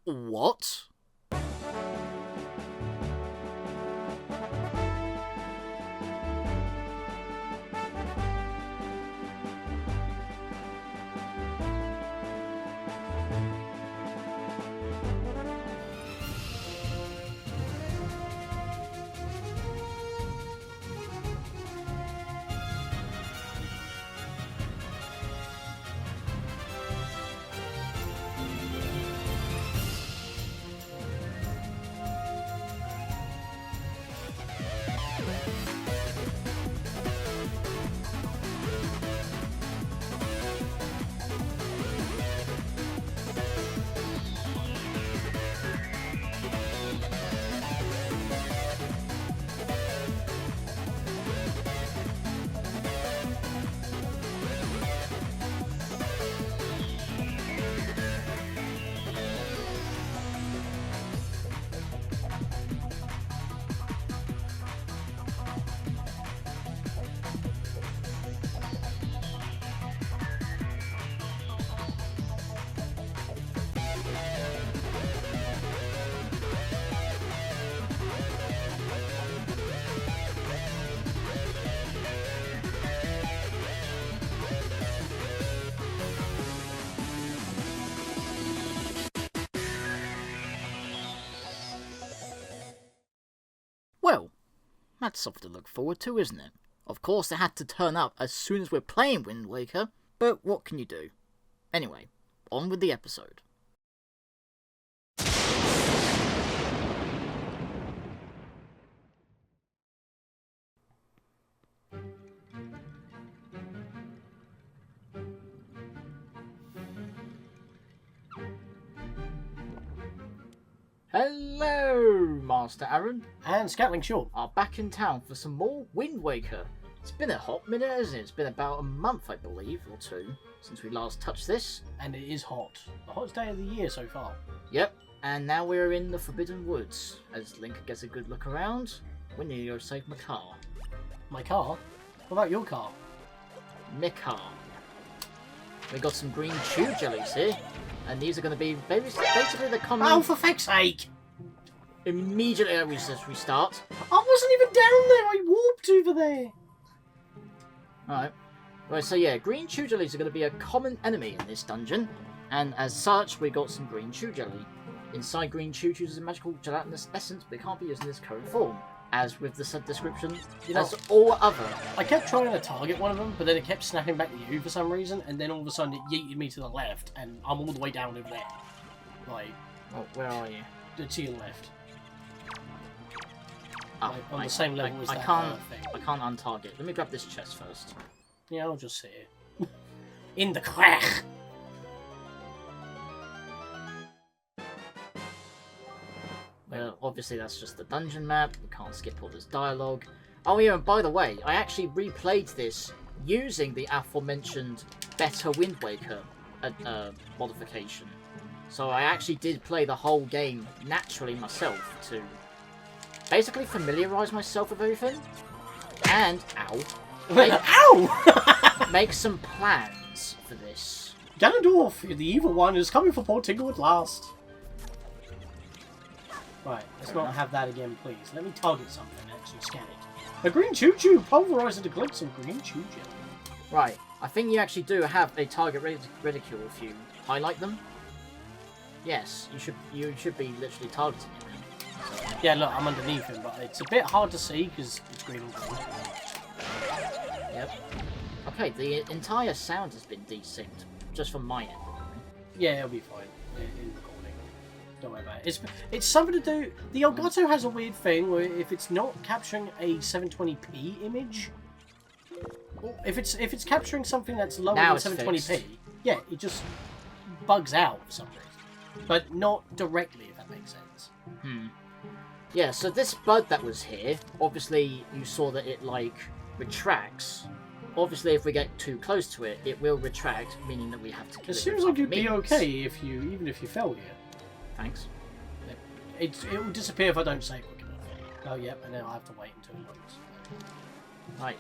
What? Well, that's something to look forward to, isn't it? Of course, it had to turn up as soon as we're playing Wind Waker, but what can you do? Anyway, on with the episode. Hello, Master Aarron. And Scatling Shaw are back in town for some more Wind Waker. It's been a hot minute, hasn't it? It's been about a month, I believe, or two, since we last touched this. And it is hot. The hottest day of the year so far. Yep, and now we're in the Forbidden Woods. As Link gets a good look around, we need to go save Makar. My car? What about your car? Makar. We got some green chew jellies here, and these are going to be basically the common... Oh, for feck's sake! Immediately as we start. I wasn't even down there, I warped over there! Alright. Right, so yeah, green chew jellies are going to be a common enemy in this dungeon, and as such, we got some green chew jelly. Inside green chew is a magical gelatinous essence, but it can't be used in its current form. As with the said description, as all other. I kept trying to target one of them, but then it kept snapping back to you for some reason, and then all of a sudden it yeeted me to the left, and I'm all the way down over there. Like... Oh, where are you? To your left. Oh, like, on the same level as that thing. I can't untarget. Let me grab this chest first. Yeah, I'll just sit here. In the crack! Well, obviously that's just the dungeon map. We can't skip all this dialogue. Oh yeah, and by the way, I actually replayed this using the aforementioned better Wind Waker modification. So I actually did play the whole game naturally myself to basically familiarise myself with everything. And, make some plans for this. Ganondorf, the evil one, is coming for poor Tingle at last. Right, let's not have that again, please. Let me target something and actually scan it. A green choo-choo! Pulverize to collect some green choo-jelly. Right, I think you actually do have a target reticule if you highlight them. Yes, you should be literally targeting it now. So. Yeah, look, I'm underneath him, but it's a bit hard to see because it's green and green. Yep. Okay, the entire sound has been desynced, just from my end. Yeah, it'll be fine in recording. Don't worry about it. It's something to do... The Elgato has a weird thing where if it's not capturing a 720p image, if it's capturing something that's lower than 720p, fixed. Yeah, it just bugs out for some reason. But not directly, if that makes sense. Yeah, so this bud that was here, obviously you saw that it, like, retracts. Obviously, if we get too close to it, it will retract, meaning that we have to kill it. It seems like you'd be okay even if you fell here. Thanks. It will disappear if I don't save quick enough. Oh, yep, and then I have to wait until it loads. Right.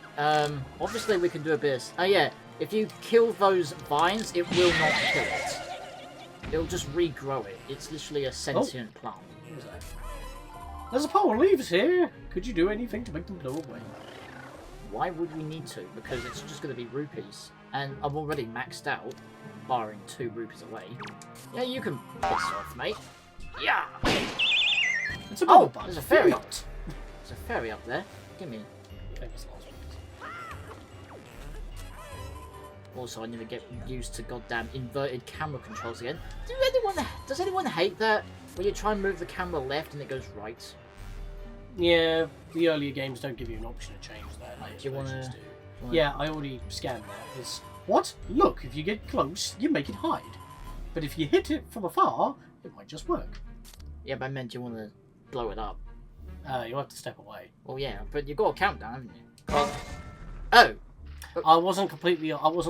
Obviously we can do a bit of... Oh yeah, if you kill those vines, it will not kill it. It'll just regrow it. It's literally a sentient plant. What is that? There's a pile of leaves here. Could you do anything to make them blow away? Why would we need to? Because it's just going to be rupees. And I'm already maxed out, barring 2 rupees away. Yeah, you can piss off, mate. Yeah! It's a Oh, bug. there's a fairy. There's a fairy up there. Give me. Famous last one. Also, I need to get used to goddamn inverted camera controls again. Does anyone hate that? When you try and move the camera left and it goes right? Yeah, the earlier games don't give you an option to change that. Like, do you want to... Yeah, I already scanned that. It's, what? Look, if you get close, you make it hide. But if you hit it from afar, it might just work. Yeah, but I meant you want to blow it up. You'll have to step away. Well, yeah, but you got a countdown, haven't you? Oh! I wasn't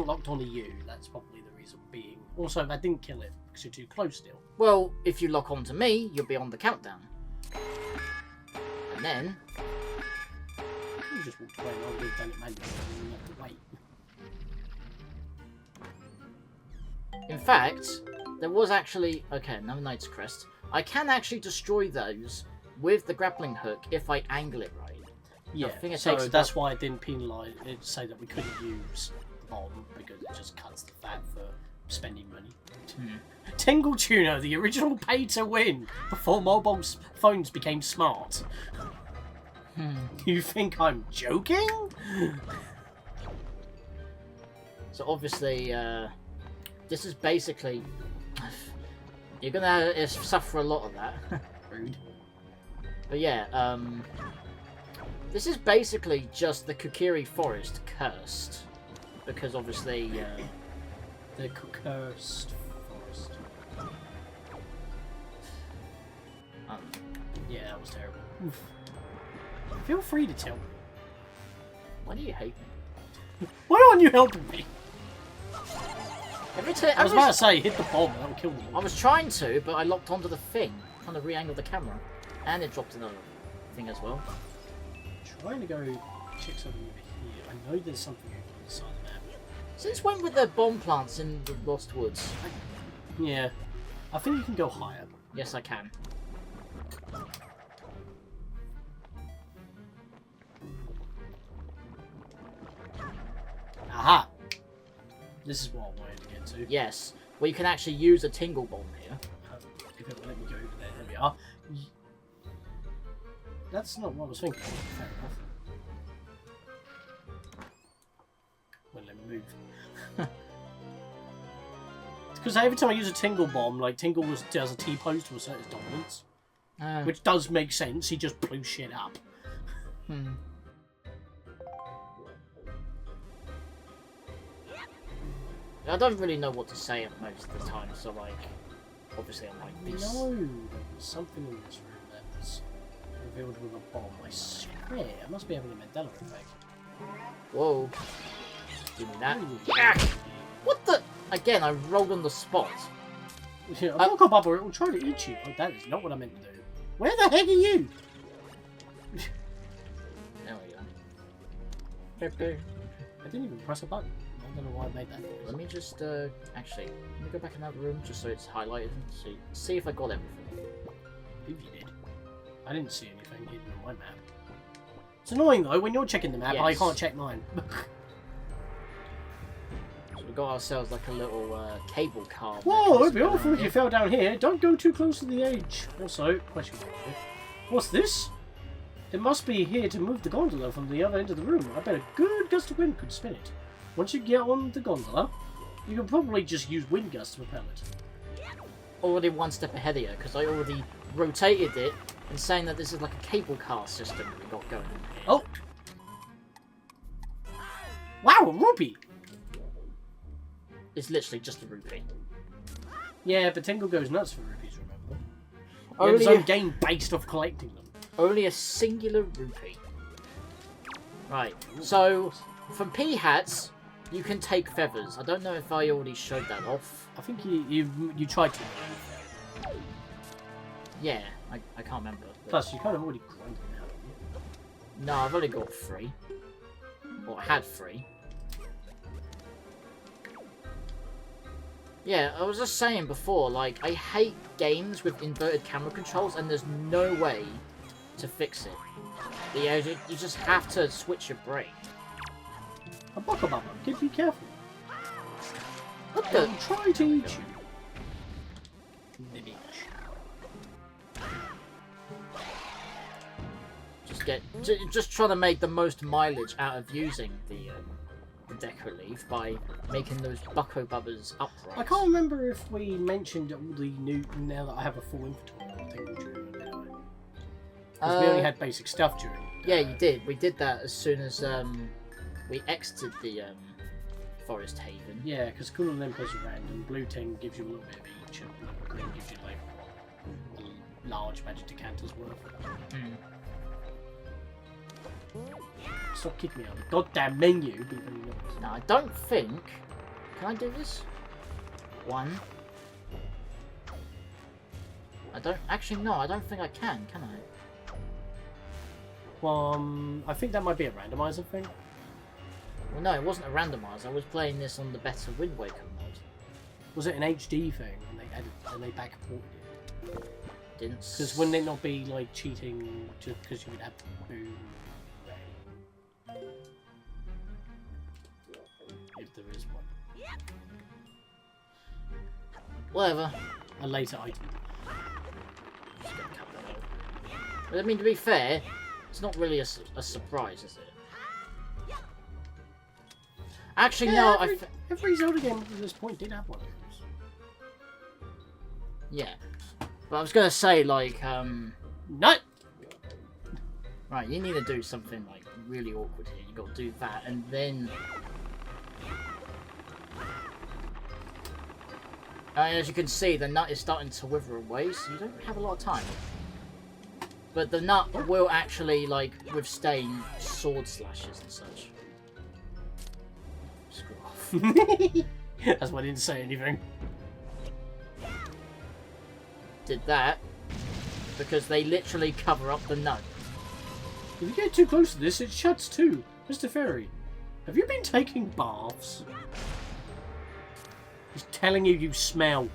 locked on to you. That's probably the reason being. Also, that didn't kill it because you're too close still. Well, if you lock on to me, you'll be on the countdown. And then... You just walked away and I would have done it manually and you have to wait. In fact, there was actually... Okay, another Knight's Crest. I can actually destroy those with the grappling hook if I angle it right. Yeah, I think it so takes that's why it didn't penalise it, say that we couldn't use the bomb because it just cuts the fat for spending money. Tingle Tuner, the original pay to win before mobile phones became smart. You think I'm joking? So obviously, this is basically... You're gonna suffer a lot of that. Rude. But yeah, this is basically just the Kukiri Forest cursed. Because obviously... The cursed forest. Yeah, that was terrible. Oof. Feel free to tell me. Why do you hate me? Why aren't you helping me? I was about to say, hit the bomb, that'll kill them. I was trying to, but I locked onto the thing, trying to re-angle the camera. And it dropped another thing as well. Trying to go check something over here. I know there's something over on the side of the map. Since when were there bomb plants in the Lost Woods? Yeah. I think you can go higher. Yes, I can. Aha! This is what I wanted to get to. Yes. Well, you can actually use a tingle bomb here. If it will let me go over there, there we are. That's not what I was thinking. Fair enough. Won't let me move. It's because every time I use a Tingle bomb, like Tingle does a T-pose to assert his dominance. Which does make sense, he just blew shit up. I don't really know what to say most of the time, so like, obviously I'm like this. No, there was something in this room that was revealed with a bomb. I swear, I must be having a Mandela effect. Whoa. Give me that. Ah! What the? Again, I rolled on the spot. Yeah, a Makar bubble, it will try to eat you. Oh, that is not what I meant to do. Where the heck are you? There we go. I didn't even press a button. I don't know why I made that noise. Let me just, actually, let me go back in that room just so it's highlighted and see if I got everything. Maybe you did. I didn't see anything hidden on my map. It's annoying though, when you're checking the map, I Yes. can't check mine. So we got ourselves like a little, cable car. Whoa, it'd be awful if you fell down here. Don't go too close to the edge. Also, question mark here. What's this? It must be here to move the gondola from the other end of the room. I bet a good gust of wind could spin it. Once you get on the gondola, you can probably just use wind gusts to propel it. Already one step ahead of you, because I already rotated it and saying that this is like a cable car system that we got going. Oh! Wow, a rupee! It's literally just a rupee. Yeah, but Tingle goes nuts for rupees, remember? Only There's no game based off collecting them. Only a singular rupee. Right, so from pea hats, you can take feathers. I don't know if I already showed that off. I think you tried to. Yeah, I can't remember. Plus, you kind of already grinded it out. No, I've only got 3. Or had 3. Yeah, I was just saying before, like, I hate games with inverted camera controls and there's no way to fix it. Yeah, you just have to switch your brain. A Bubba, kid, be careful. What the? I'll try to eat you. The beach. Just trying to make the most mileage out of using the Deku Leaf by making those Bucko Bubbas upright. I can't remember if we mentioned all the new. Now that I have a full inventory, I think we drew it now. Because we only had basic stuff during. Yeah, you did. We did that as soon as we exited the Forest Haven. Yeah, because Cool Olympus are random. Blue 10 gives you a little bit of each, and Green gives you like a large magic decanters worth. Mm. Stop kicking me out of the goddamn menu. Now, I don't think... Can I do this? 1. I don't... Actually, no, I don't think I can I? Well, I think that might be a randomizer thing. Well, no, it wasn't a randomizer. I was playing this on the better Wind Waker mod. Was it an HD thing and they added and they backported it? Didn't... Because wouldn't it not be like cheating just because you would have Boo-ray? If there is one. Whatever. A later item. Just get a couple of those. But I mean, to be fair, it's not really a surprise, is it? Actually, Yeah, no, every Zelda game up to this point did have one of those. Yeah. But I was going to say, like, No! Right, you need to do something, like, really awkward here. You got to do that, and then... as you can see, the nut is starting to wither away, so you don't have a lot of time. But the nut will actually, like, withstand sword slashes and such. Screw off. That's why I didn't say anything. Did that because they literally cover up the nut. If you get too close to this, it shuts too. Mr. Fairy, have you been taking baths? He's telling you you smell.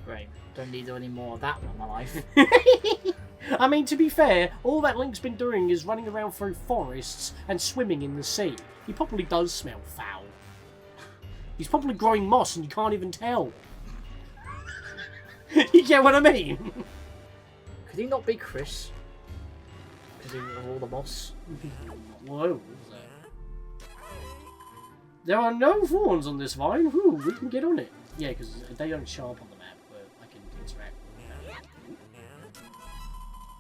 Great. Don't need any more of that in my life. I mean, to be fair, all that Link's been doing is running around through forests and swimming in the sea. He probably does smell foul. He's probably growing moss and you can't even tell. You get what I mean? Could he not be Chris? Because of all the moss? Whoa. There are no thorns on this vine. Ooh, we can get on it. Yeah, because they don't show up on the map, but I can interact with them.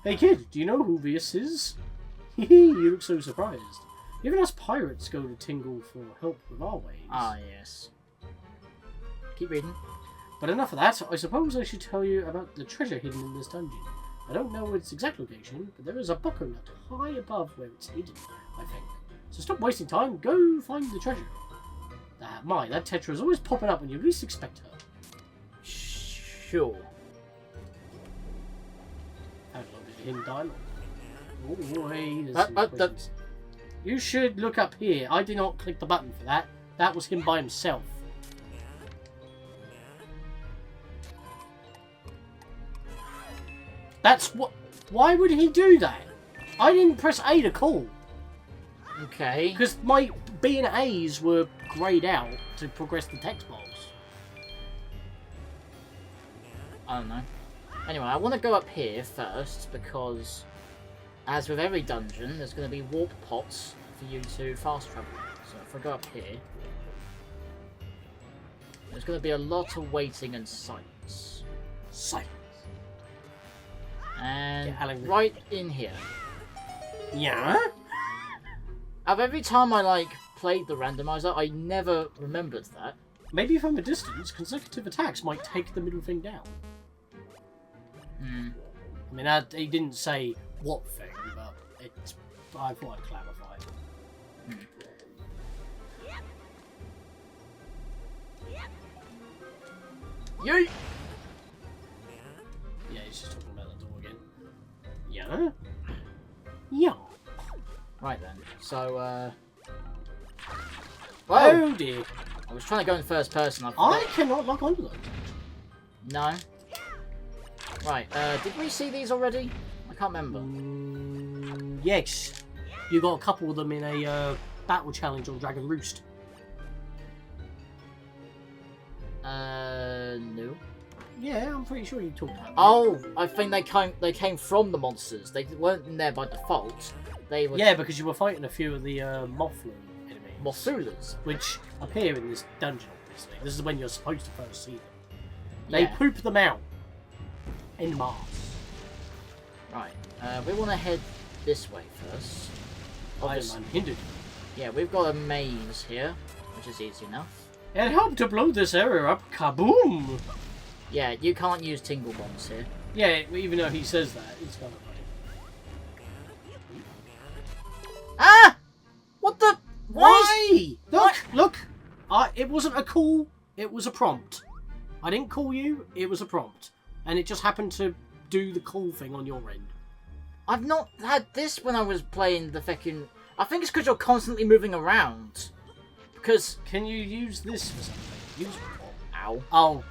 Hey kid, do you know who this is? You look so surprised. Even us pirates go to Tingle for help with our ways. Ah, yes. Keep reading. But enough of that, I suppose I should tell you about the treasure hidden in this dungeon. I don't know its exact location, but there is a bucko nut high above where it's hidden, I think. So stop wasting time, go find the treasure. That Tetra is always popping up when you least expect her. Sure. Had a little bit of hidden dialogue. Oh, hey, there's you should look up here. I did not click the button for that. That was him by himself. That's what... Why would he do that? I didn't press A to call. Okay. Because my B and A's were greyed out to progress the text box. I don't know. Anyway, I want to go up here first because, as with every dungeon, there's going to be warp pots for you to fast travel. So if I go up here, there's going to be a lot of waiting and silence. Silence. And right in here. Yeah? Of every time I, like, played the randomizer, I never remembered that. Maybe from a distance, consecutive attacks might take the middle thing down. Hmm. I mean, he didn't say what thing, but it's... I thought I'd clarify. Yeet! Yeah, he's just talking about the door again. Yeah? Yeah. Right then. So, Oh whoa! dear. I was trying to go in first person. I cannot lock onto them. No. Right, did we see these already? I can't remember. Yes. You got a couple of them in a battle challenge on Dragon Roost. No. Yeah, I'm pretty sure you talked about them. Oh, I think they came from the monsters. They weren't in there by default. They were Yeah, because you were fighting a few of the Mothlu enemies. Mothulas. Which appear in this dungeon, obviously. This is when you're supposed to first see them. They Yeah. poop them out. In mass. Right, we want to head this way first. I'm unhindered. Yeah, we've got a maze here, which is easy enough. It helped to blow this area up. Kaboom! Yeah, you can't use tingle bombs here. Yeah, even though he says that, it's kind of funny. Ah! What the? Why? Look! It wasn't a call, it was a prompt. I didn't call you, it was a prompt. And it just happened to do the call thing on your end. I've not had this when I was playing the fucking... I think it's because you're constantly moving around. Because... Can you use this for something? Use Ow. Oh,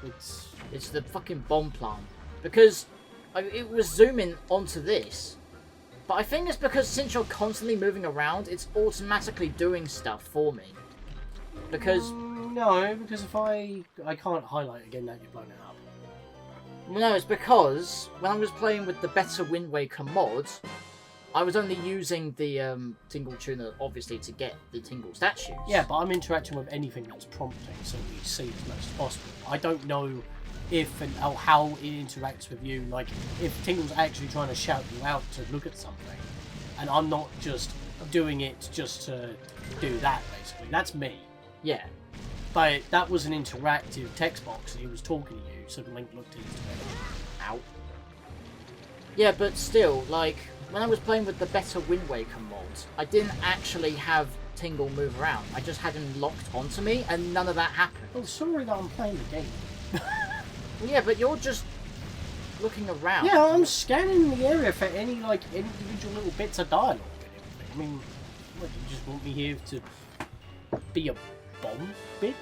It's the fucking bomb plant. Because it was zooming onto this. But I think it's because since you're constantly moving around, it's automatically doing stuff for me. Because... no, because if I can't highlight again, now you've blown it up. No, it's because when I was playing with the better Wind Waker mod, I was only using the Tingle Tuner, obviously, to get the Tingle statues. Yeah, but I'm interacting with anything that's prompting, so we see as much as possible. I don't know if and how it interacts with you, like, if Tingle's actually trying to shout you out to look at something, and I'm not just doing it just to do that, basically. That's me. Yeah. But that was an interactive text box, and he was talking to you, so Link looked into it. Ow. Yeah, but still, like, when I was playing with the better Wind Waker mod, I didn't actually have Tingle move around. I just had him locked onto me, and none of that happened. Well, sorry that I'm playing the game. Well, yeah, but you're just looking around. Yeah, I'm scanning the area for any, like, individual little bits of dialogue and everything. I mean, what, you just want me here to be a bomb bitch?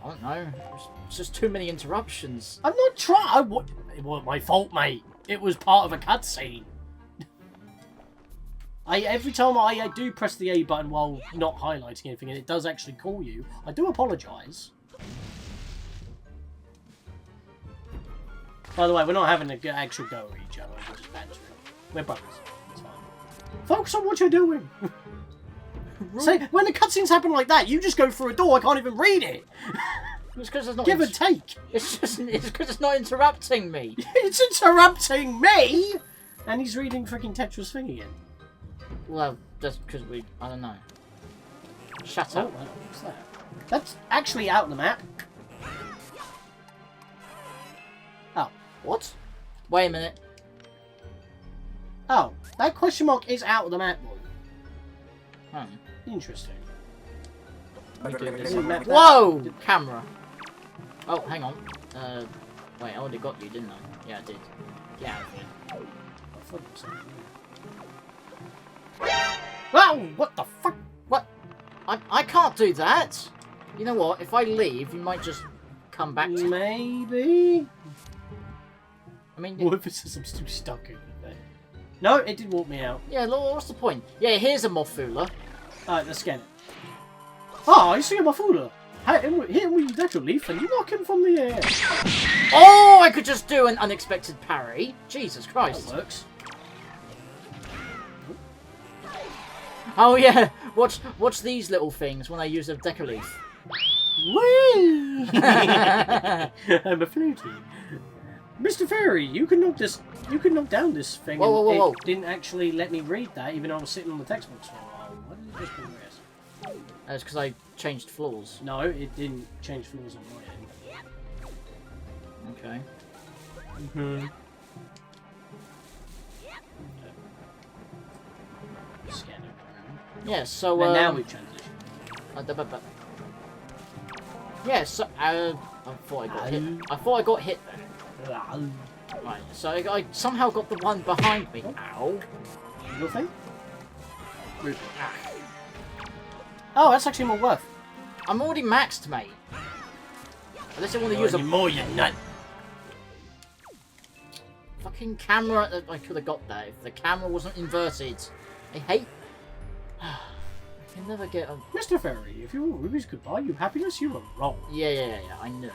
I don't know. It's just too many interruptions. I'm not trying. It wasn't my fault, mate. It was part of a cutscene. Every time I do press the A button while not highlighting anything, and it does actually call you, I do apologise. By the way, we're not having an actual go at each other. We're just bantering. We're brothers. It's fine. Focus on what you're doing. Say, when the cutscenes happen like that, you just go through a door. I can't even read it. It's because it's not. Give and take. It's because it's not interrupting me. It's interrupting me. And he's reading freaking Tetra's thing again. Well, just because I don't know. Shut up. Oh, what's that? That's actually out of the map. Oh. What? Wait a minute. Oh, that question mark is out of the map. Interesting. Let me do this. Map that. Whoa! Camera. Oh, hang on. Wait, I already got you, didn't I? Yeah, I did. Get out of here. Wow! What the fuck? What? I can't do that! You know what? If I leave, you might just come back to... Maybe? I mean... What if it says I'm still stuck in there? No, it did walk me out. Yeah, look, what's the point? Yeah, here's a Mothula. Alright, let's scan it. Oh, I see a Mothula. Hit him with your Deku Leaf and you knock him from the air. Oh, I could just do an unexpected parry. Jesus Christ. That works. Oh yeah, watch these little things when I use a Deku Leaf. Whee! I'm a fluty. Mr. Fairy, you can knock down this thing. Whoa, whoa, whoa, whoa. It didn't actually let me read that, even though I was sitting on the text box for a while. Why did it just progress? That's because I changed floors. No, it didn't change floors on my end. Okay. Mm-hmm. Scan it. Yeah, so And now we've transitioned. Yeah, so I thought I got hit. I thought I got hit there. Right, so I somehow got the one behind me. Ow. Your thing? Ruby. Oh, that's actually more worth. I'm already maxed, mate. Unless I want to use a more, you nut. fucking camera. I could have got that if the camera wasn't inverted. I hate. I can never get a. Mr. Fairy, if you want rubies could buy you happiness, you were wrong. Yeah. I know.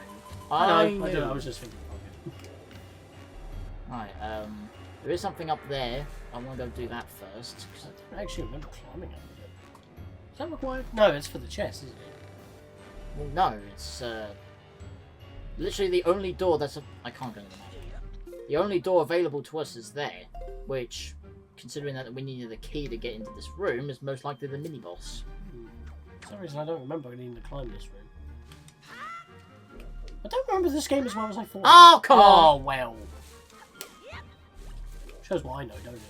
I know. I was just thinking. Right. There is something up there. I want to go do that first. I don't actually remember climbing up it. Is that required? No, it's for the chest, isn't it? Well, no. It's literally the only door that's. I can't go into the map. The only door available to us is there, which, considering that we needed a key to get into this room, is most likely the mini boss. For some reason, I don't remember needing to climb this room. I don't remember this game as well as I thought. Oh, come on! Oh, well. Shows what I know, don't it?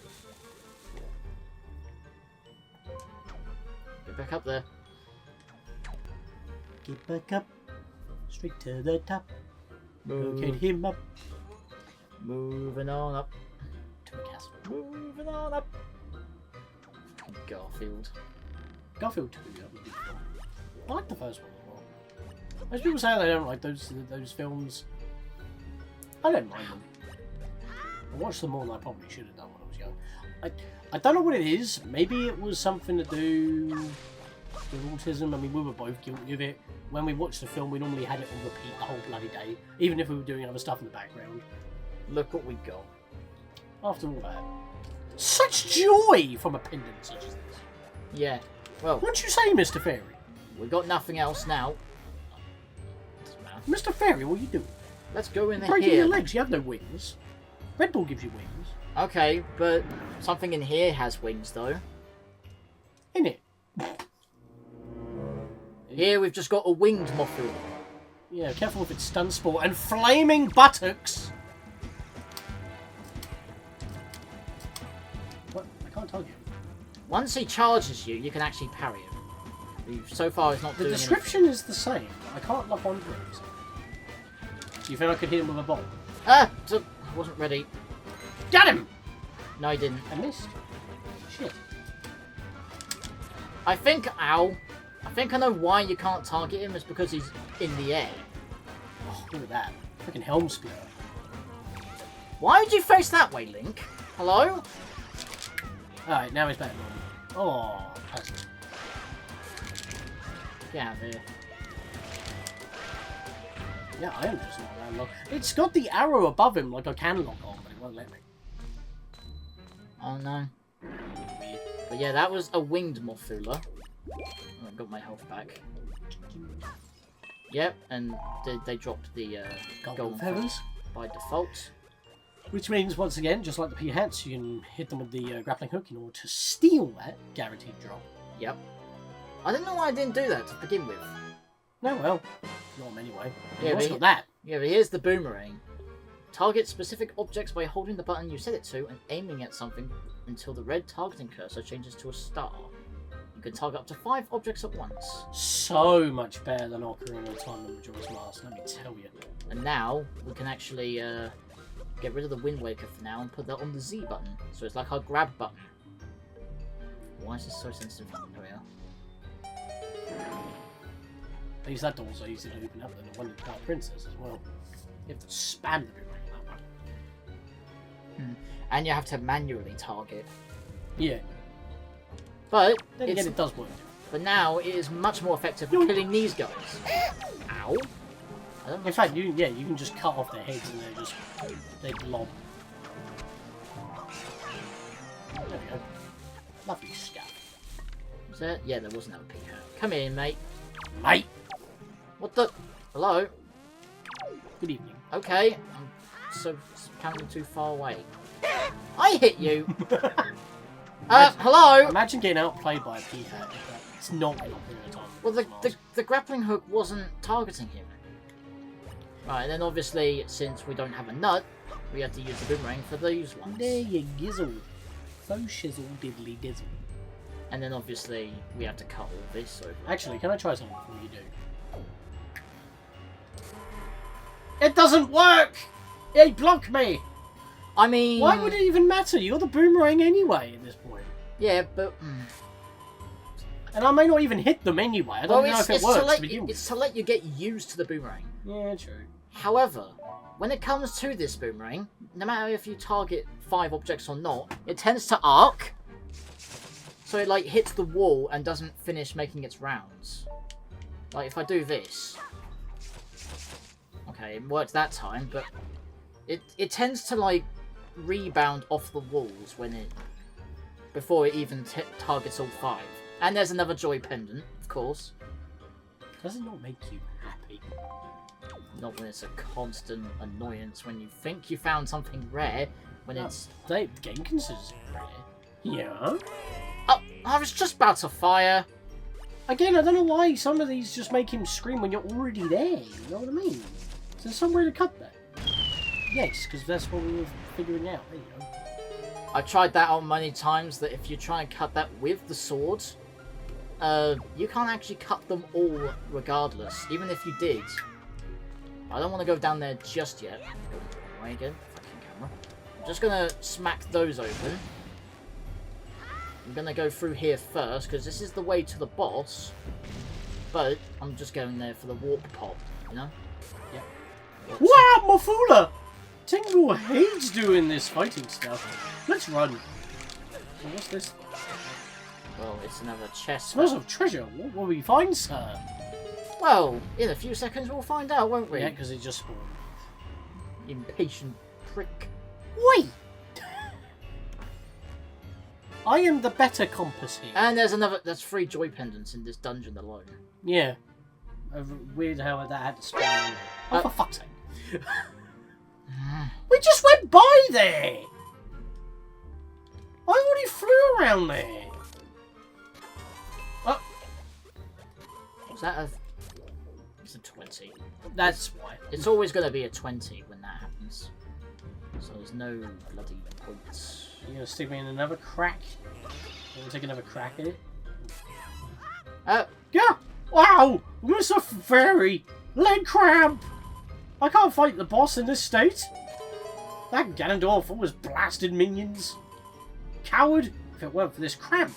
Get back up there. Get back up. Straight to the top. Move. Locate him up. Moving on up. To a castle. Moving on up. Garfield. Garfield 2, that would be fun. I like the first one as well. Most people say they don't like those films. I don't mind them. I watched them more than I probably should have done when I was young. I don't know what it is. Maybe it was something to do with autism. I mean, we were both guilty of it. When we watched the film, we normally had it on repeat the whole bloody day, even if we were doing other stuff in the background. Look what we got. After all that. Such joy from a pendant such as this. Yeah. Well, What'd you say, Mr. Fairy? we've got nothing else now. Doesn't matter. Mr. Fairy, what are you doing? Let's go in Breaking here. your legs, you have no wings. Red Bull gives you wings. Okay, but something in here has wings, though. In it. Here we've just got a winged Mofu. Yeah, careful with its stun spore and flaming buttocks. What? I can't target him. Once he charges you, you can actually parry him. So far, he's not The doing description is the same. I can't lock onto him. Do you think I could hit him with a bomb? anything. I wasn't ready. Got him! No, I didn't. I missed. Shit. I think, ow. I think I know why you can't target him. It's because he's in the air. Oh, look at that. Freaking helm spear. Why would you face that way, Link? Hello? Alright, now he's back normal. Oh, puzzle. Get out of here. Yeah, I am just not that long. It's got the arrow above him like I can lock on, but it won't let me. Oh no. Weird. But yeah, that was a winged Morphula. I got my health back. Yep, and they dropped the golden feathers by default. Which means, once again, just like the P-Hats, you can hit them with the grappling hook in order to steal that guaranteed drop. Yep. I don't know why I didn't do that to begin with. No, well, not him anyway. Yeah, What's but got that? Yeah, but here's the boomerang. Target specific objects by holding the button you set it to and aiming at something until the red targeting cursor changes to a star. You can target up to 5 objects at once. So much better than Ocarina of Time and Majora's Mask, let me tell you. And now we can actually get rid of the Wind Waker for now and put that on the Z button. So it's like our grab button. Why is this so sensitive? There we are. At least that door's so easy to open up than the one in Dark Princess as well. You have to spam the boomerang on that one. And you have to manually target. Yeah. But Then again, it does work. But now it is much more effective for killing these guys. Ow. I don't know. In fact, you can just cut off their heads and they blob. There we go. Lovely stuff. Was there? Yeah, there was another pig hat. Come in, mate. Mate! What the? Hello? Good evening. Okay. I'm so apparently too far away. I hit you! Hello? Imagine getting outplayed by a P-Hat. It's not going to time. Well, the grappling hook wasn't targeting him. Right, and then obviously, since we don't have a nut, we have to use the boomerang for these ones. There you gizzle. Faux shizzle diddly dizzle. And then obviously, we have to cut all this over. Actually, can I try something before you do? It doesn't work! It blocked me! I mean... Why would it even matter? You're the boomerang anyway at this point. Yeah, but... And I may not even hit them anyway. I don't know if it works to begin with. It's to let you get used to the boomerang. Yeah, true. However, when it comes to this boomerang, no matter if you target 5 objects or not, it tends to arc. So it like hits the wall and doesn't finish making its rounds. Like if I do this, okay, it worked that time, but it tends to like rebound off the walls before it even targets all 5. And there's another joy pendant, of course. Does it not make you happy? Not when it's a constant annoyance when you think you found something rare, when it's... The game considers it rare. Yeah? Oh, I was just about to fire. Again, I don't know why some of these just make him scream when you're already there, you know what I mean? Is there some way to cut that? Yes, because that's what we were figuring out, there you go. I've tried that out many times, that if you try and cut that with the sword, you can't actually cut them all regardless, even if you did. I don't want to go down there just yet. Away again, fucking camera. I'm just gonna smack those open. I'm gonna go through here first, because this is the way to the boss. But I'm just going there for the warp pop, you know? Yep. Wow, Mofula! Tingle hates doing this fighting stuff. Let's run. So what's this? Well, it's another chest. Smells of treasure. What will we find, sir? Well, in a few seconds we'll find out, won't we? Yeah, because it just spawned. Impatient prick. Wait! I am the better compass here. And there's 3 joy pendants in this dungeon alone. Yeah. Weird how that had to spawn. Oh, for fuck's sake. We just went by there! I already flew around there. Oh. Was that a... It's a 20. That's why. It's always going to be a 20 when that happens. So there's no bloody points. You're going to stick me in another crack? You want to take another crack at it? Yeah! Wow! Mr. Fairy! Leg cramp! I can't fight the boss in this state! That Ganondorf always blasted minions! Coward! If it weren't for this cramp!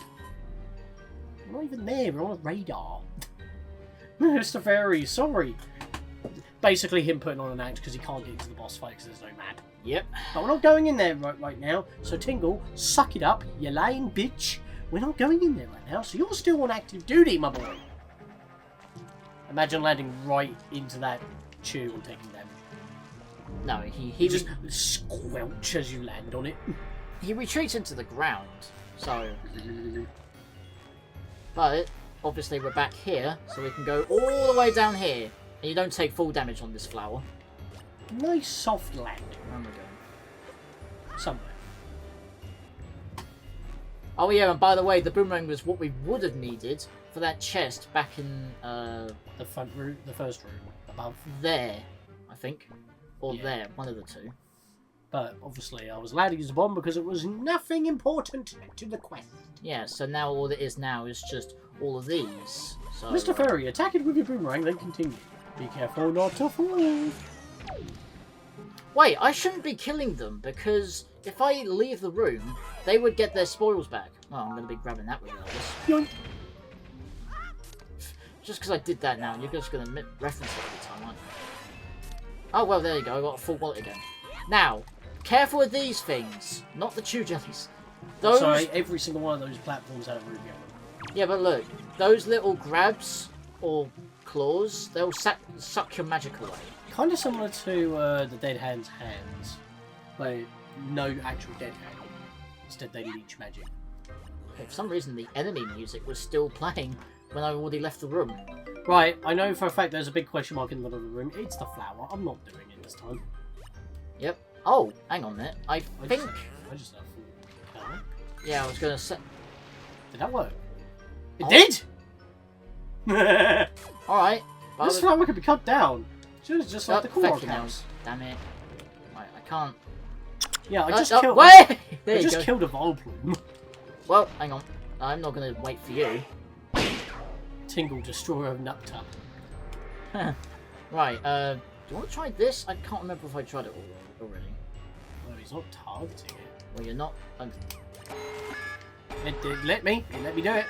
We're not even there, we're on a radar. Mr. Fairy, sorry! Basically him putting on an act because he can't get into the boss fight because there's no map. Yep. But we're not going in there right now, so Tingle, suck it up, you lying bitch! We're not going in there right now, so you're still on active duty, my boy! Imagine landing right into that chew and taking damage. No, he just squelch as you land on it. He retreats into the ground, so... But, obviously we're back here, so we can go all the way down here. And you don't take full damage on this flower. Nice soft landing. Where am I going? Somewhere. Oh yeah, and by the way, the boomerang was what we would have needed for that chest back in... the front room, the first room, above. There, I think. Or Yeah. there, one of the two. But obviously I was allowed to use the bomb because it was nothing important to the quest. Yeah, so now all it is now is just all of these. So, Mr. Fairy, attack it with your boomerang, then continue. Be careful not to fall. Wait, I shouldn't be killing them because if I leave the room, they would get their spoils back. Well, I'm going to be grabbing that regardless. Yoink. Just because I did that now, you're just going to reference it every time, aren't you? Oh, well, there you go. I got a full wallet again. Now, careful with these things, not the chew jellies. Those... Sorry, every single one of those platforms had a ruby on them. Yeah, but look, those little grabs or claws, they'll suck your magic away. Kind of similar to the Dead Hand's hands, but no actual dead hand. Instead, they leech magic. For some reason, the enemy music was still playing when I already left the room. Right, I know for a fact there's a big question mark in the middle of the room. It's the flower. I'm not doing it this time. Yep. Oh, hang on a minute. I think... I just have full power. Yeah, I was going to say... Did that work? It Oh. did! Alright. This flower could be cut down. Just like the Korok now. house. Damn it. Right, I can't... Yeah, I just killed... Wait! There I you just go. killed a Volplume. Well, hang on. I'm not going to wait for you. Tingle, destroyer of Nupta. Right, do you want to try this? I can't remember if I tried it already. Well, he's not targeting it. Well, you're not... It let me do it.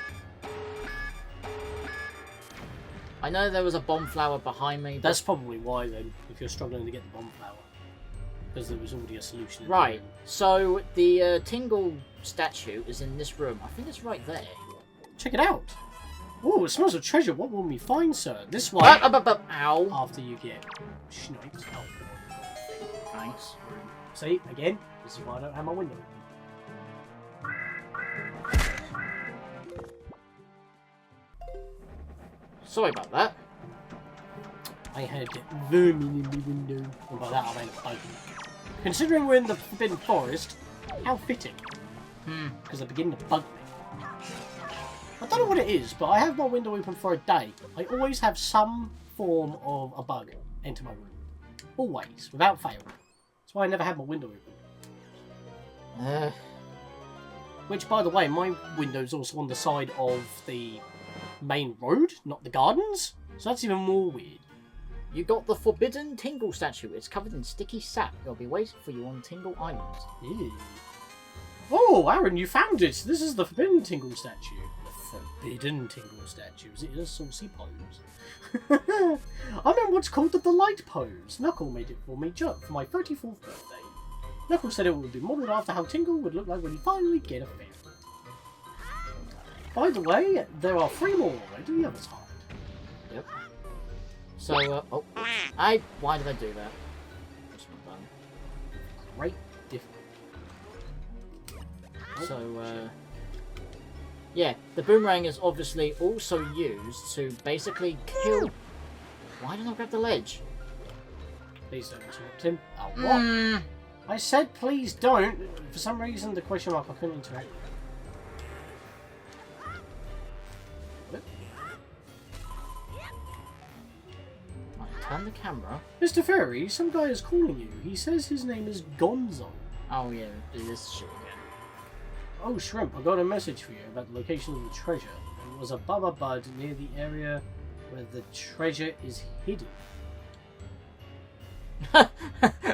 I know there was a bomb flower behind me. But... That's probably why then, if you're struggling to get the bomb flower. Because there was already a solution. Right, so the Tingle statue is in this room. I think it's right there. Check it out! Oh, it smells of treasure. What will we find, sir? This one. Ow! After you get sniped. Oh. Thanks. See, again, this is why I don't have my window open. Sorry about that. I had vermin in the window. And by that I meant a bug. Considering we're in the Forbidden Forest, how fitting. Because they're beginning to bug me. I don't know what it is, but I have my window open for a day. I always have some form of a bug enter my room. Always, without fail. That's why I never had my window open. Which, by the way, my window's also on the side of the main road, not the gardens. So that's even more weird. You got the Forbidden Tingle statue. It's covered in sticky sap. It'll be waiting for you on Tingle Island. Yeah. Oh, Aarron, you found it! This is the Forbidden Tingle statue. The Forbidden Tingle statue. Is it a saucy pose? I'm in what's called the Delight pose. Knuckle made it for me for my 34th birthday. Knuckle said it would be modelled after how Tingle would look like when you finally get a fit. By the way, there are 3 more already the other side. Yep. So, why did I do that? What's my button? Great difference. So, yeah, the boomerang is obviously also used to basically kill... Why did I grab the ledge? Please don't interrupt him. Oh, what? I said please don't. For some reason, the question mark I couldn't interact with. Turn the camera. Mr. Fairy, some guy is calling you. He says his name is Gonzo. Oh yeah, do this shit again. Oh, Shrimp, I got a message for you about the location of the treasure. It was a Baba Bud near the area where the treasure is hidden.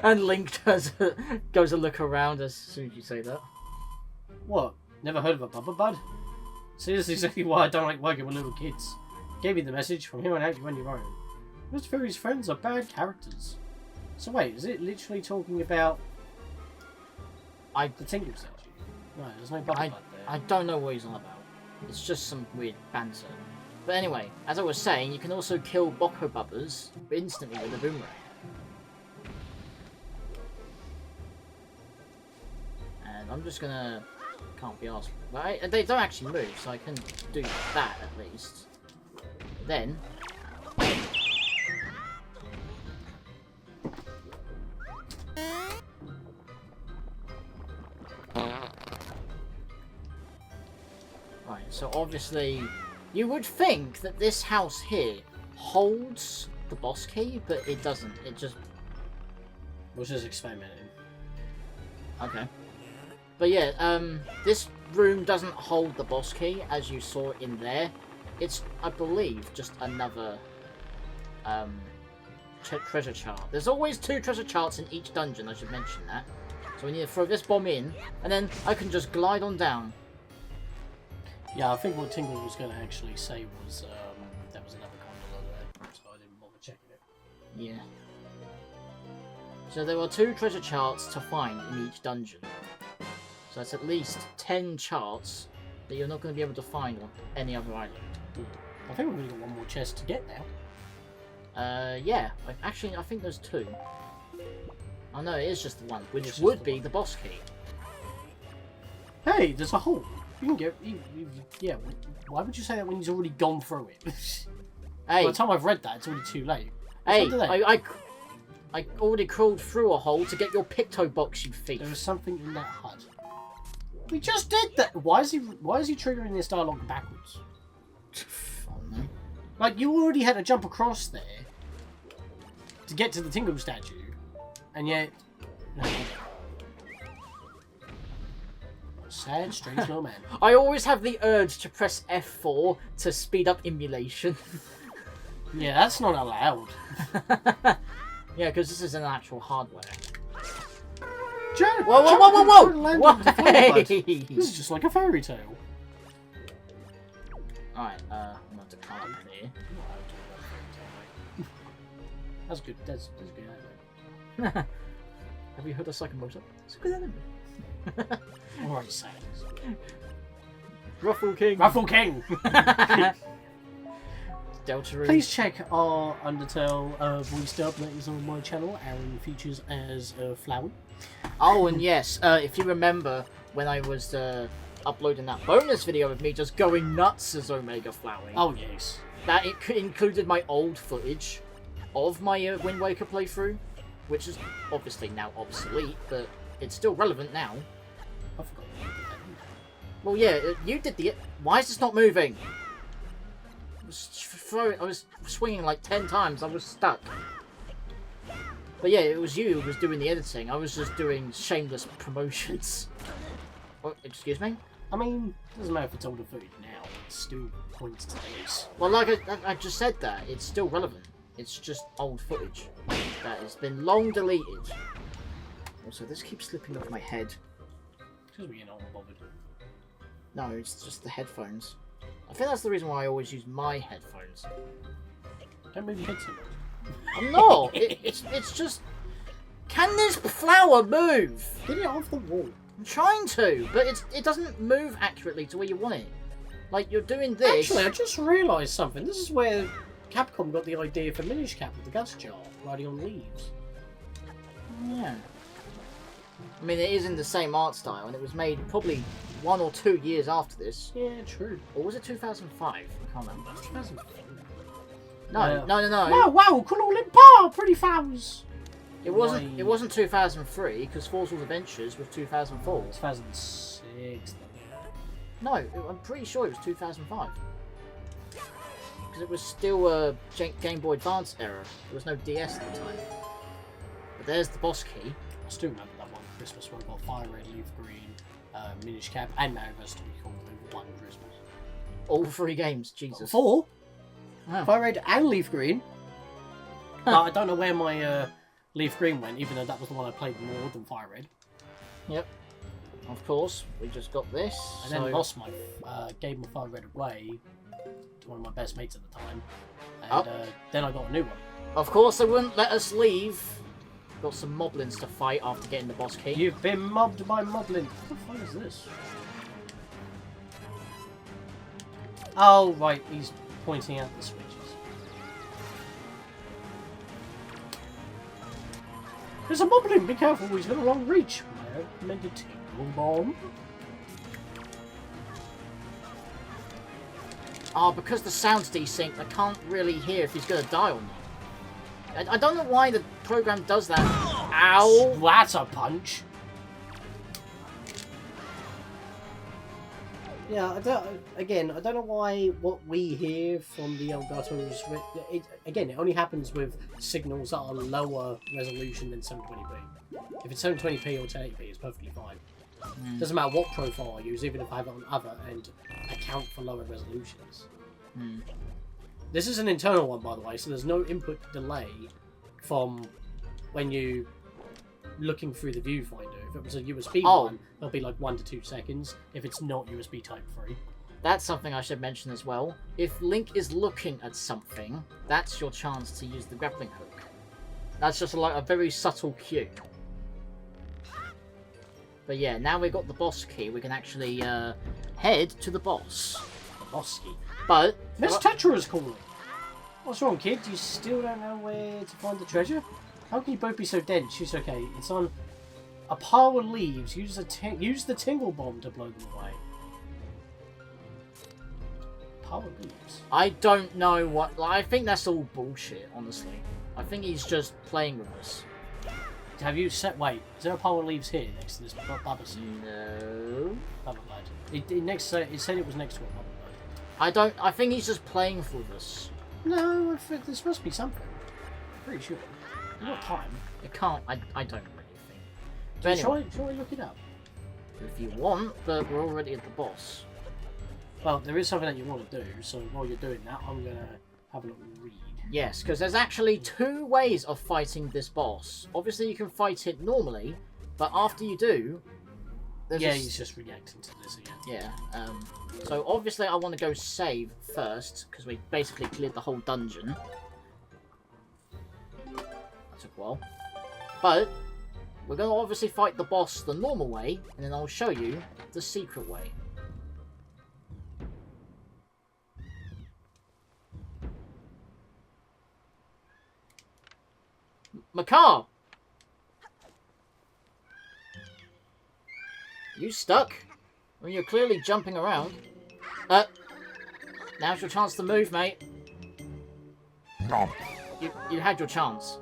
And Link goes to look around as soon as you say that. What? Never heard of a Baba Bud? See, this is exactly why I don't like working with little kids. Gave you the message, from here on out you on your own. Mr. Fairy's friends are bad characters. So wait, is it literally talking about the Tingle statue? No, there's no Baba Bud there. I don't know what he's on about. It's just some weird banter. But anyway, as I was saying, you can also kill Boko Bubbas instantly with a boomerang. And I'm just gonna... Can't be asked. But they don't actually move, so I can do that at least. Then... Right, so obviously you would think that this house here holds the boss key, but it doesn't. It just... We're just experimenting. Okay. But yeah, this room doesn't hold the boss key, as you saw in there. It's, I believe, just another treasure chart. There's always 2 treasure charts in each dungeon, I should mention that. So we need to throw this bomb in, and then I can just glide on down. Yeah, I think what Tingle was going to actually say was that was another gondola there, so I didn't bother checking it. Yeah. So there are 2 treasure charts to find in each dungeon. So that's at least 10 charts that you're not going to be able to find on any other island. I think we've only got 1 more chest to get now. Yeah. Actually, I think there's 2. Oh no, it is just the 1, which would be the boss key. Hey, there's a hole. You can get... yeah, why would you say that when he's already gone through it? Hey. By the time I've read that, it's already too late. Hey, I already crawled through a hole to get your Picto box, you thief. There was something in that hut. We just did that! Why is he triggering this dialogue backwards? Oh, no. Like, you already had to jump across there to get to the Tingle statue, and yet... No. Sad, strange little man. I always have the urge to press F4 to speed up emulation. Yeah, that's not allowed. Yeah, because this is an actual hardware. Jared, whoa! Hey! This is just like a fairy tale. Alright, I'm going to climb up here. That's good. That's good anyway. Have you heard of Sakamoto? It's a good enemy. Alright, saying. Ruffle King! Ruffle King! Delta Room. Please check our Undertale voice dub that is on my channel. Aarron features as Flowey. Oh, and yes, if you remember when I was uploading that bonus video of me just going nuts as Omega Flowey. Oh, yes. That included my old footage of my Wind Waker playthrough, which is obviously now obsolete, but it's still relevant now. I forgot. Well, yeah, you did the... Why is this not moving? I was swinging like 10 times. I was stuck. But yeah, it was you who was doing the editing. I was just doing shameless promotions. Oh, excuse me? I mean, it doesn't matter if it's older footage now. It still points to this. Well, like I just said that. It's still relevant. It's just old footage that has been long deleted. Also, this keeps slipping off my head. Because we're not bothered. No, it's just the headphones. I think that's the reason why I always use my headphones. Don't move your head so much. I'm not! It's just... Can this flower move? Get it off the wall. I'm trying to, but it doesn't move accurately to where you want it. Like, you're doing this... Actually, I just realised something. This is where Capcom got the idea for Minish Cap with the gas jar riding on leaves. Yeah. I mean, it is in the same art style, and it was made probably 1 or 2 years after this. Yeah, true. Or was it 2005? I can't remember. 2004. No. Wow, wow, cool Limpa, pretty flowers. It wasn't 2003, because Forza's Adventures was 2004. 2006. No, I'm pretty sure it was 2005. Because it was still a Game Boy Advance era. There was no DS at the time. But there's the boss key. I still remember that one Christmas one. Got Fire Red, Leaf Green, Minish Cap, and Manifest called one Christmas. All 3 games, Jesus. 4? Oh. Fire Red and Leaf Green. But I don't know where my Leaf Green went, even though that was the one I played more than Fire Red. Yep. Of course, we just got this. I then lost my gave my Fire Red away to one of my best mates at the time, and then I got a new one. Of course, they wouldn't let us leave. Got some moblins to fight after getting the boss key. You've been mobbed by moblin. What the fuck is this? Oh right, he's pointing out the switches. There's a moblin. Be careful, he's got a long reach. I recommended Tingle Bomb. Because the sound's desynced, I can't really hear if he's going to die or not. I don't know why the program does that. Ow! That's a punch. Yeah, I don't know why what we hear from the Elgato's... Again, it only happens with signals that are lower resolution than 720p. If it's 720p or 1080p, it's perfectly fine. Doesn't matter what profile I use, even if I have it on other and account for lower resolutions. This is an internal one, by the way, so there's no input delay from when you looking through the viewfinder. If it was a USB one, it'll be like 1 to 2 seconds. If it's not USB Type 3. That's something I should mention as well. If Link is looking at something, that's your chance to use the grappling hook. That's just like a very subtle cue. But yeah, now we've got the boss key, we can actually head to the boss. The boss key. But... Miss Tetra is calling. What's wrong, kid? You still don't know where to find the treasure? How can you both be so dense? She's okay. It's on a pile of leaves. Use the Tingle Bomb to blow them away. Pile of leaves? I don't know what... I think that's all bullshit, honestly. I think he's just playing with us. Have you set... Wait, is there a pile of leaves here next to this Bubba seed? No. Bubba Blood. It said it was next to a Bubba Blood. I think he's just playing with us. No, this must be something. Pretty sure. We've got time. It can't... I don't really think. But anyway, shall I look it up? If you want, but we're already at the boss. Well, there is something that you want to do, so while you're doing that, I'm going to have a little read. Yes, because there's actually 2 ways of fighting this boss. Obviously, you can fight it normally, but after you do, Yeah, he's just reacting to this again. Yeah. So obviously I want to go save first because we basically cleared the whole dungeon. That took a while, but we're going to obviously fight the boss the normal way, and then I'll show you the secret way. Makar! You stuck? I mean, you're clearly jumping around. Now's your chance to move, mate. You had your chance.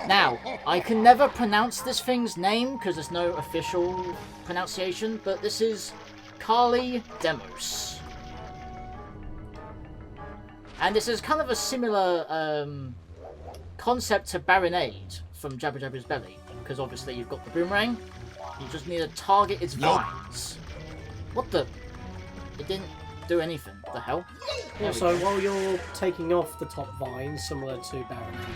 Now, I can never pronounce this thing's name because there's no official pronunciation, but this is Kali Demos. And this is kind of a similar concept to Baronade from Jabba Jabba's Belly, because obviously you've got the boomerang, you just need to target its vines. What the? It didn't do anything. The hell? Also, while you're taking off the top vines, similar to Baronade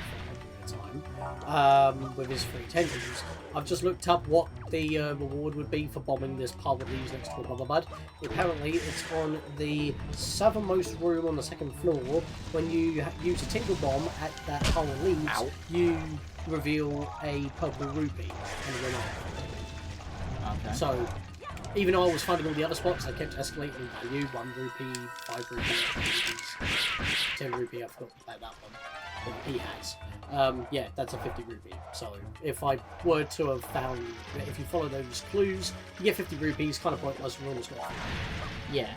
for a period of time, with his 3 tendrils, I've just looked up what the reward would be for bombing this pile that leaves next to a bubble bud. Apparently, it's on the southernmost room on the 2nd floor. When you use a tingle bomb at that pile of leaves, you reveal a purple rupee and a renard. Okay. So, even though I was finding all the other spots, they kept escalating in value. 1 rupee, 5 rupees, 10 rupees, 10 rupee, I forgot about that one. Well, he has. Yeah, that's a 50 rupee. So, if I were to have found, if you follow those clues, you get 50 rupees, kind of pointless, we're almost got. Yeah.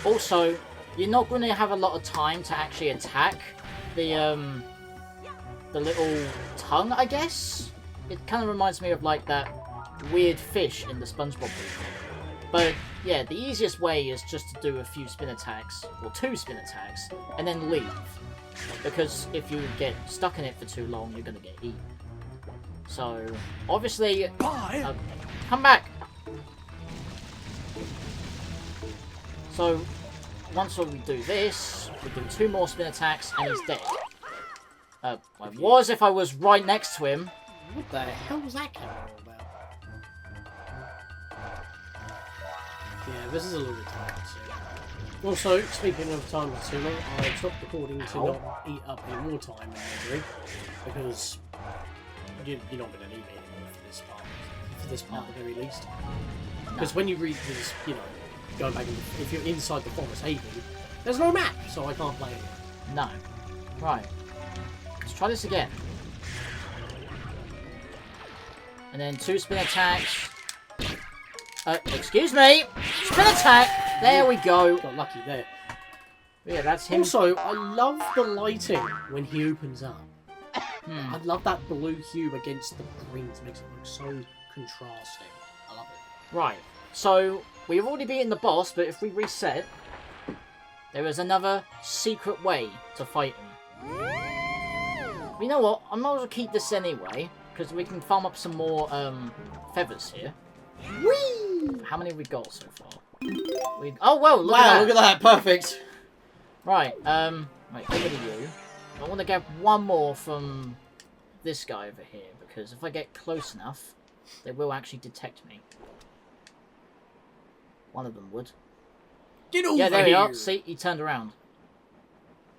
Also, you're not going to have a lot of time to actually attack the little tongue, I guess? It kind of reminds me of like that weird fish in the SpongeBob movie. But yeah, the easiest way is just to do a few spin attacks, or 2 spin attacks, and then leave. Because if you get stuck in it for too long, you're going to get eaten. So, obviously... come back! So, once we do this, we do 2 more spin attacks, and he's dead. I was if I was right next to him. What the hell was that camera all about? Yeah, this is a little bit time consuming. Also, speaking of time consuming, I stopped recording to not eat up any more time in memory, because you're not going to need me anymore for this part at the very least. Because when you read this, you know, going back, if you're inside the forest haven, there's no map, so I can't play it. No. Right. Let's try this again. And then 2 spin attacks. Excuse me! Spin attack! There we go. Got lucky there. Yeah, that's him. Also, I love the lighting when he opens up. I love that blue hue against the green. It makes it look so contrasting. I love it. Right. So, we've already beaten the boss, but if we reset, there is another secret way to fight him. You know what? I might as well keep this anyway, because we can farm up some more feathers here. Whee! How many have we got so far? Oh, well, look at that. Look at that. Perfect. Right, wait, get rid of you. I want to get one more from this guy over here, because if I get close enough, they will actually detect me. One of them would. Get over Yeah, there here. we are. See, he turned around.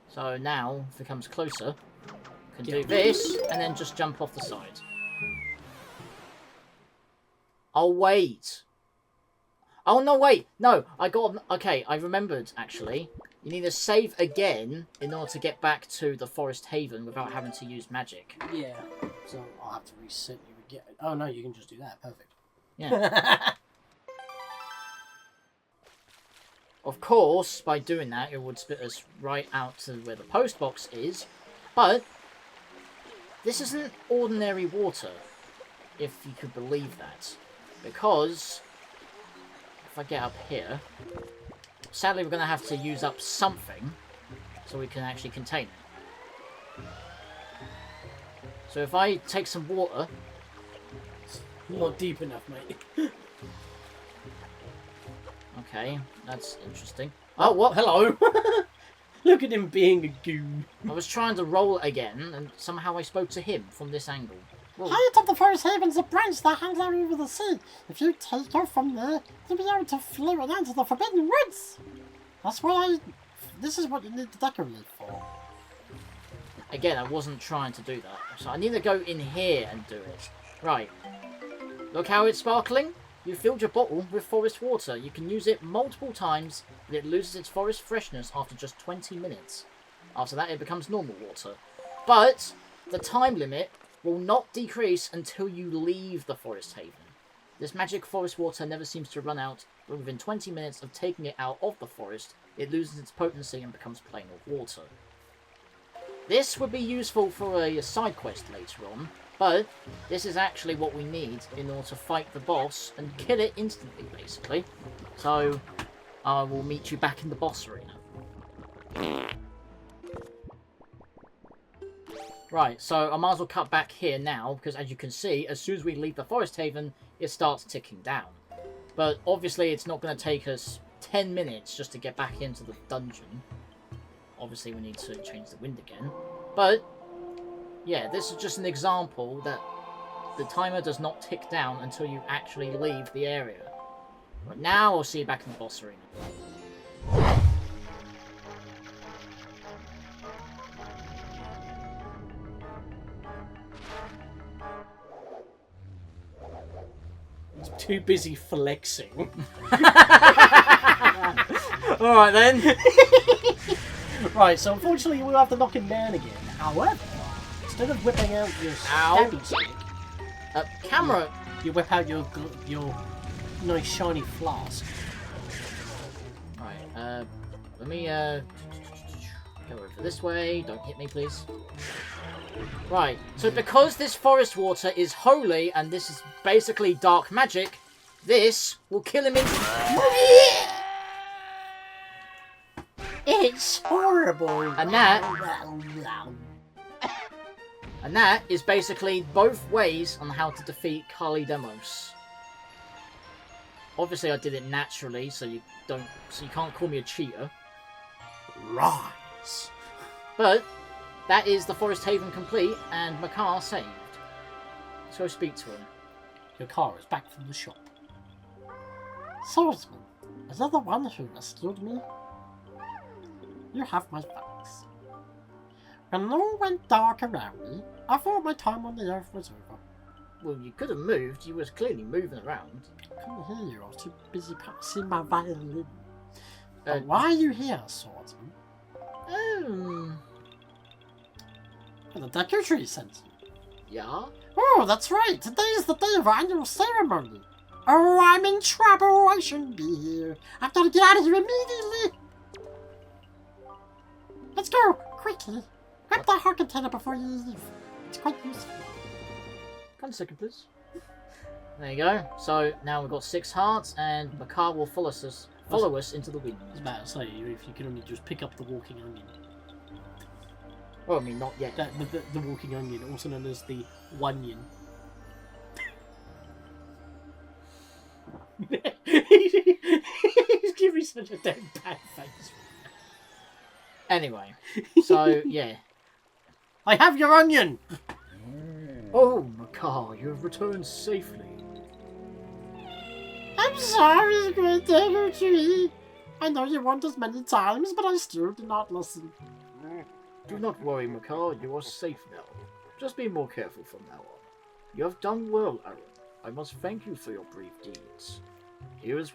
So now, if it comes closer, can do this, and then just jump off the side. Oh, wait. Oh, no, wait. No, I got... Okay, I remembered, actually. You need to save again in order to get back to the Forest Haven without having to use magic. Yeah. So I'll have to reset you again. Oh, no, you can just do that. Perfect. Yeah. Of course, by doing that, it would spit us right out to where the post box is. But this isn't ordinary water, if you could believe that. Because if I get up here, sadly we're going to have to use up something so we can actually contain it. So if I take some water... Not deep enough, mate. Okay, that's interesting. Oh, what? Hello. Look at him being a goon. I was trying to roll again, and somehow I spoke to him from this angle. Well, Height of the forest haven is a branch that hangs out over the sea. If you take off from there, you'll be able to float down to the Forbidden Woods. That's why this is what you need the Deku Leaf for. again, I wasn't trying to do that. So I need to go in here and do it. Right. Look how it's sparkling. You filled your bottle with forest water. You can use it multiple times, but it loses its forest freshness after just 20 minutes. After that, it becomes normal water. But the time limit will not decrease until you leave the forest haven. This magic forest water never seems to run out, but within 20 minutes of taking it out of the forest, it loses its potency and becomes plain old water. This would be useful for a side quest later on, but this is actually what we need in order to fight the boss and kill it instantly, basically. So, I will meet you back in the boss arena. Right, so I might as well cut back here now, because as you can see, as soon as we leave the Forest Haven, it starts ticking down. But obviously it's not going to take us 10 minutes just to get back into the dungeon. Obviously we need to change the wind again. But, yeah, this is just an example that the timer does not tick down until you actually leave the area. But now I'll see you back in the boss arena. Too busy flexing. Alright then. Right, so unfortunately we'll have to knock him down again. However, instead of whipping out your stabby stick, Camera. you whip out your nice shiny flask. Right, let me go over this way. Don't hit me, please. Right, so because this forest water is holy and this is basically dark magic, this will kill him instantly. It's horrible. And that is basically both ways on how to defeat Kali Demos. Obviously I did it naturally, so you can't call me a cheater. Rise. But that is the Forest Haven complete and Makar saved. Let's go speak to him. Your car is back from the shop. Swordsman, is that the one who rescued me? You have my thanks. When all went dark around me, I thought my time on the earth was over. Well, you could have moved. You was clearly moving around. I couldn't hear you. I was too busy practicing my violin. But why are you here, Swordsman? The Deku Tree sent you. Yeah? Oh, that's right. Today is the day of our annual ceremony. Oh, I'm in trouble. I shouldn't be here. I've got to get out of here immediately. Let's go, quickly. Grab the heart container before you leave. It's quite useful. One second, please. There you go. So now we've got 6 hearts, and Makar will follow us into the wind. I was about to say, if you can only just pick up the walking onion. Well, I mean, not yet. The walking onion, also known as the Wanion. He's giving such a damn bad face. Anyway, so, yeah. I have your onion! Oh, Makar, you have returned safely. I'm sorry, Great Deku Tree. I know you warned us many times, but I still did not listen. Do not worry, Makar, you are safe now. Just be more careful from now on. You have done well, Aarron. I must thank you for your brave deeds. Here is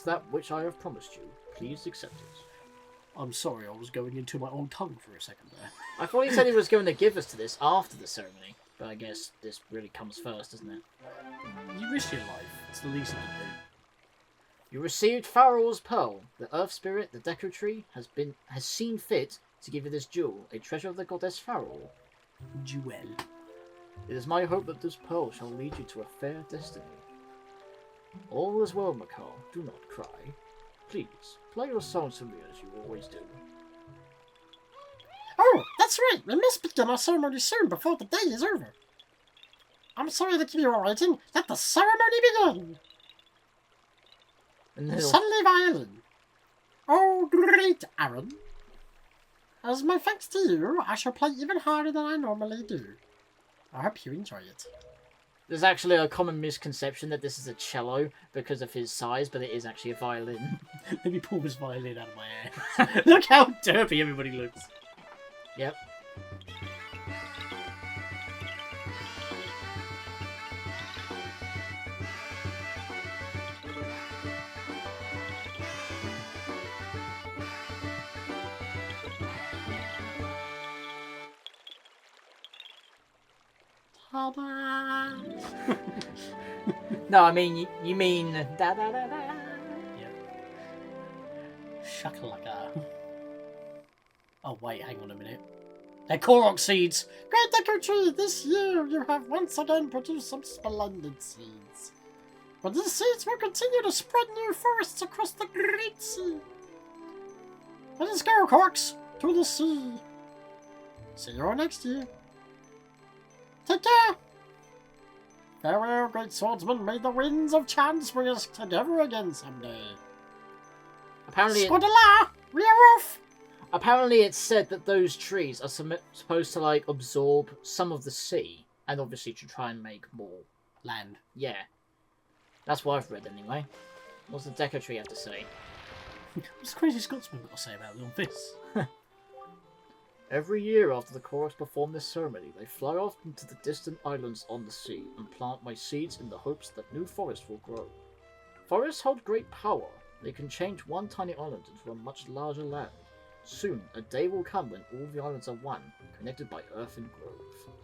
that which I have promised you. Please accept it. I'm sorry, I was going into my own tongue for a second there. I thought he said he was going to give us to this after the ceremony, but I guess this really comes first, doesn't it? You risked your life. It's the least you can do. You received Pharaoh's Pearl. The Earth Spirit, the Deku Tree, has seen fit to give you this jewel, a treasure of the goddess Pharaoh. Jewel. It is my hope that this pearl shall lead you to a fair destiny. All is well, Makar. Do not cry. Please, play your song to me as you always do. Oh, that's right. We must begin our ceremony soon before the day is over. I'm sorry to keep you all waiting. Let the ceremony begin. And Suddenly violin. Oh, great, Aarron. As my thanks to you, I shall play even harder than I normally do. I hope you enjoy it. There's actually a common misconception that this is a cello because of his size, but it is actually a violin. Let me pull this violin out of my ass. Look how derpy everybody looks. Yep. Ta-da! No, I mean, you mean da da da da. Yeah. Shakalaka. Oh, wait, hang on a minute. They're Korok seeds! Great Deku Tree, this year you have once again produced some splendid seeds. But these seeds will continue to spread new forests across the Great Sea. Let us go, Koroks, to the sea. See you all next year. Take care! Farewell, great swordsman. May the winds of chance bring us together again someday. Apparently, Squadala! We are off! apparently it's said that those trees are supposed to, like, absorb some of the sea, and obviously to try and make more. Land. Yeah. That's what I've read, anyway. What's the Deku Tree have to say? What's the crazy Scotsman got to say about all this? Every year after the Koroks perform this ceremony, they fly off into the distant islands on the sea and plant my seeds in the hopes that new forests will grow. Forests hold great power. They can change one tiny island into a much larger land. Soon, a day will come when all the islands are one, connected by earth and grove.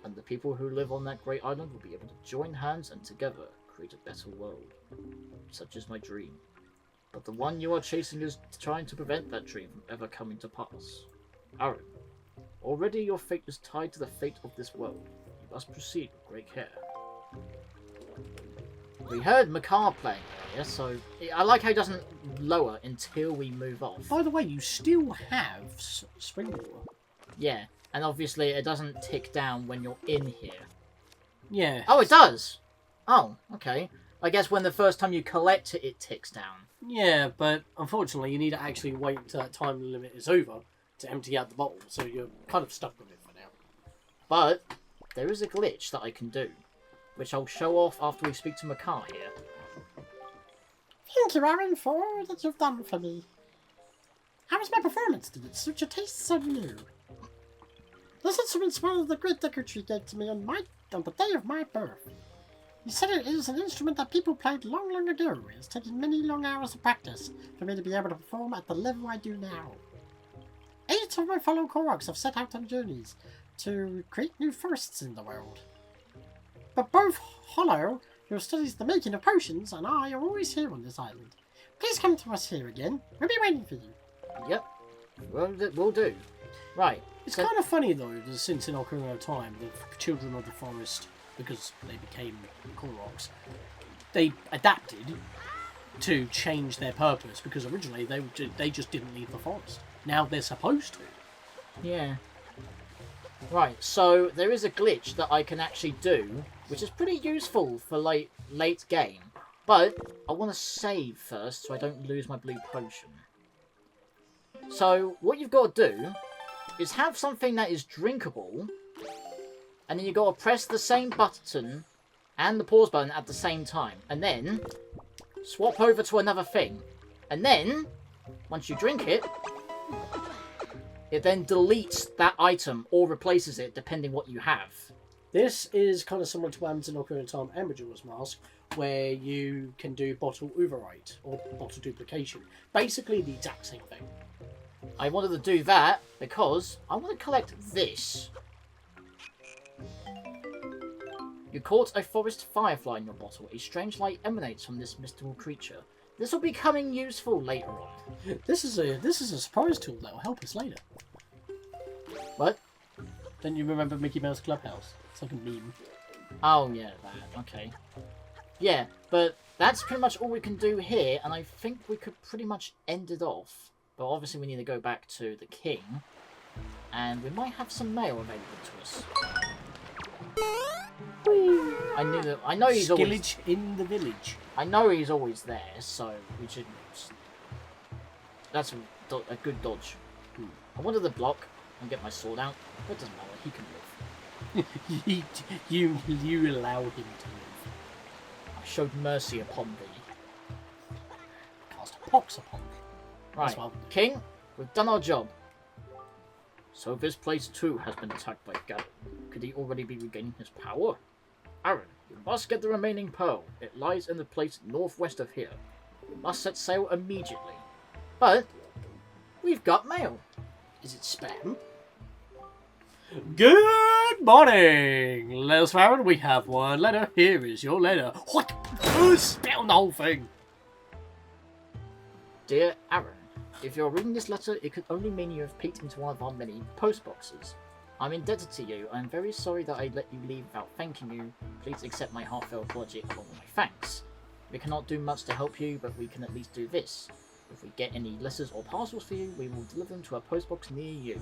And the people who live on that great island will be able to join hands and together create a better world. Such is my dream. But the one you are chasing is trying to prevent that dream from ever coming to pass. Aarron, already your fate is tied to the fate of this world. You must proceed with great care. We heard Makar playing earlier, so I like how he doesn't lower until we move off. By the way, you still have Springwater. Yeah, and obviously it doesn't tick down when you're in here. Yeah. Oh, it does! Oh, okay. I guess when the first time you collect it, it ticks down. Yeah, but unfortunately you need to actually wait until that time limit is over to empty out the bottle, so you're kind of stuck with it for now. But there is a glitch that I can do, which I'll show off after we speak to Makar here. Thank you, Aarron, for all that you've done for me. How was my performance? Did it suit your taste so new? This instrument's one of the great Deku Tree gave to me on the day of my birth. He said it is an instrument that people played long, long ago. It's taken many long hours of practice for me to be able to perform at the level I do now. 8 of my fellow Koroks have set out on journeys to create new forests in the world. But both Hollow, who studies the making of potions, and I are always here on this island. Please come to us here again. We'll be waiting for you. Yep, we'll do. Right. It's so kind of funny though, that since in Ocarina of Time, the children of the forest, because they became Koroks, they adapted to change their purpose, because originally they just didn't leave the forest. Now they're supposed to. Yeah. Right, so there is a glitch that I can actually do, which is pretty useful for late game. But I want to save first so I don't lose my blue potion. So what you've got to do is have something that is drinkable, and then you've got to press the same button and the pause button at the same time, and then swap over to another thing. And then, once you drink it, it then deletes that item or replaces it depending what you have. This is kind of similar to what happens in Ocarina of Time and Majora's Mask, where you can do bottle overwrite or bottle duplication. Basically the exact same thing. I wanted to do that because I want to collect this. You caught a forest firefly in your bottle. A strange light emanates from this mystical creature. This will be coming useful later on. This is a surprise tool that will help us later. What? Don't you remember Mickey Mouse Clubhouse? It's like a meme. Oh yeah, that. Okay. Yeah, but that's pretty much all we can do here, and I think we could pretty much end it off. But obviously we need to go back to the king, and we might have some mail available to us. Whee! I know he's always... Skillage in the village. I know he's always there, so we should... That's a good dodge. I wanted to block and get my sword out, but it doesn't matter, he can live. you allow him to live. I showed mercy upon thee. Cast a pox upon thee. Right, That's well. King, we've done our job. So this place too has been attacked by Ganon. Could he already be regaining his power? Aarron, you must get the remaining pearl. It lies in the place northwest of here. We must set sail immediately. But we've got mail. Is it spam? Good morning, little Farron. We have one letter. Here is your letter. What? Spit on the whole thing. Dear Aarron, if you're reading this letter, it could only mean you have peeked into one of our many post boxes. I'm indebted to you. I'm very sorry that I let you leave without thanking you. Please accept my heartfelt apology along with my thanks. We cannot do much to help you, but we can at least do this. If we get any letters or parcels for you, we will deliver them to a post box near you.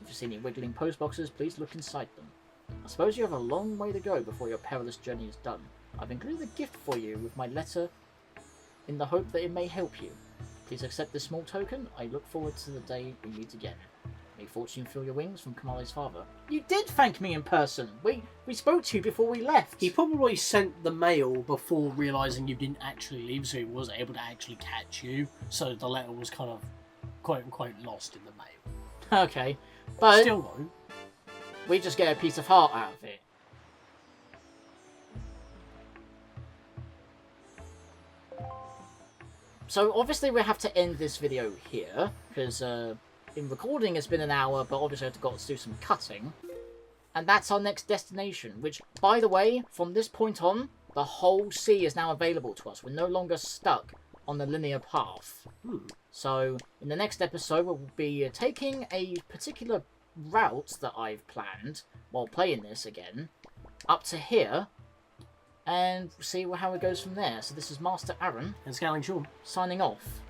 If you see any wiggling post boxes, please look inside them. I suppose you have a long way to go before your perilous journey is done. I've included a gift for you with my letter in the hope that it may help you. Please accept this small token. I look forward to the day we meet again. May fortune fill your wings from Kamale's father. You did thank me in person. We spoke to you before we left. He probably sent the mail before realising you didn't actually leave, so he wasn't able to actually catch you. So the letter was kind of, quote-unquote, lost in the mail. Okay, but Still, though, we just get a piece of heart out of it. So obviously we have to end this video here, because in recording it's been an hour, but obviously I've got to do some cutting. And that's our next destination, which, by the way, from this point on, the whole sea is now available to us. We're no longer stuck on the linear path. So in the next episode we'll be taking a particular route that I've planned while playing this again, up to here, and see how it goes from there. So this is Master Aarron and Scaling Sean. signing off.